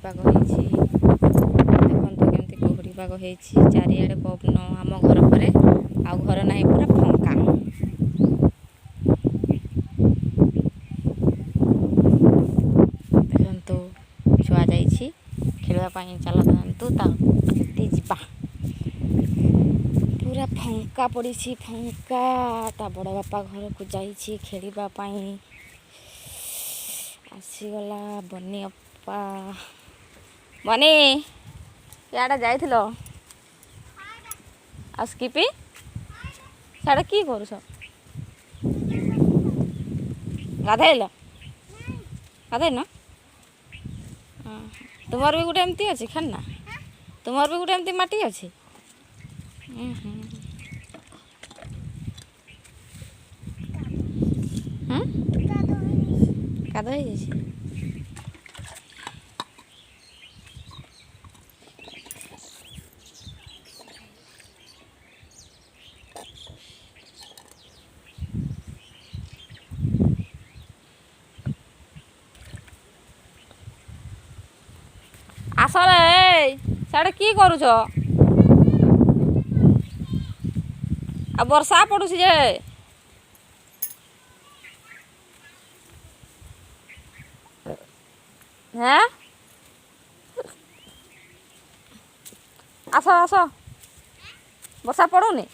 पाग होइछि देखंतु केमती कुहुड़ी पाग होइछि चारिआडे पवन आम घर परे आउ घर नाही पूरा फंका देखंतु छुआ जाइछि खेलवा पाई चला जातु ताते जिबा पूरा फंका पड़ी फंका ता बड़ बापा घर को जाइछि खेलिबा पाई आसीगला बनी अपा बनी याडा जाइथिलो आ स्किपी साडा की करूछ गाधैल गाधै न तुमर भी गोटे एमती अछि खाना तुमर भी गोटे एमती माटी अछि कादो हो जाइछि आसले साडे की करूछ आ वर्षा पड़ुछि जे हैं आस आस वर्षा पड़ुनी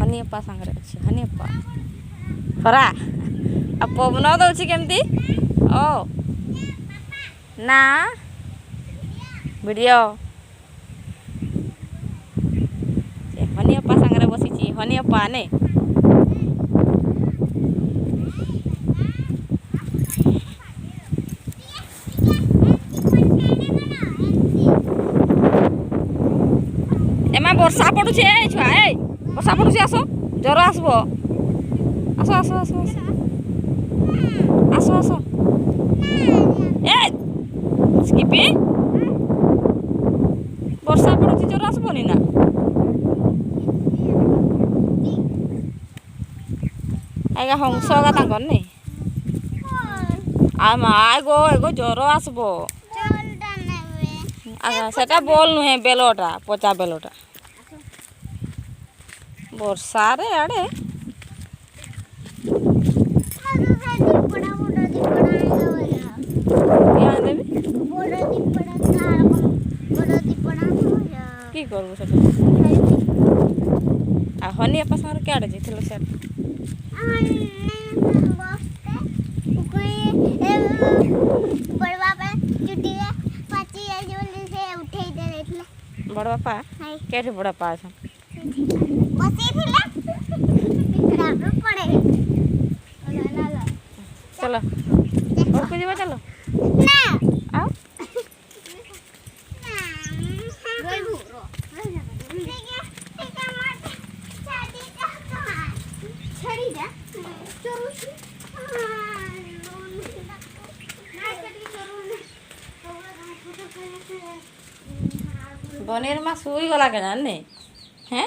हनी अपा सांगरे अच्छे हनी अपा खरा आ पवन दउछि केमती ओ ना वीडियो हनी अपा सांगरे बसिछि हनी अपा ने एमा वर्षा पड़ुछि ए छुआ ए वर्षा पड़ुछि आसो जर आसबो आसो आसो आसो आसो आसो ए स्किपी वर्षा पड़ुछि जर आसबोनी ना आइगा हंस गा तांकर नै आ माय गो एगो जर आसबो आगा सेटा बोल नुहे बेलोटा पचा बेलोटा वर्षा रे आड़े की करबो सेटा आ हनी अपा सार के आड़े जइथिलो सेट बड़ बापा केठे बड़ बापा अछन चलो और को जीवा चलो ना आओ बनेर मा सुई गला के जाने हैं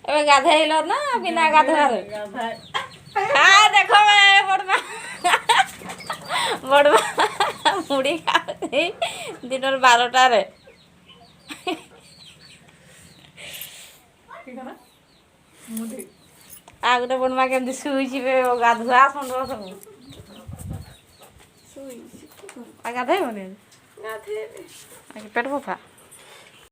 एबे गाधैलो ना बिना गाधवार हां देखो बड़मा बड़मा मुड़ी खाते दिनर 12टा रे की करा मुड़ी आ गोटे बड़मा केमती सुई छिबे गाधुआ संडो सब सुई आ गाधै बने गाधै आ पेट भफा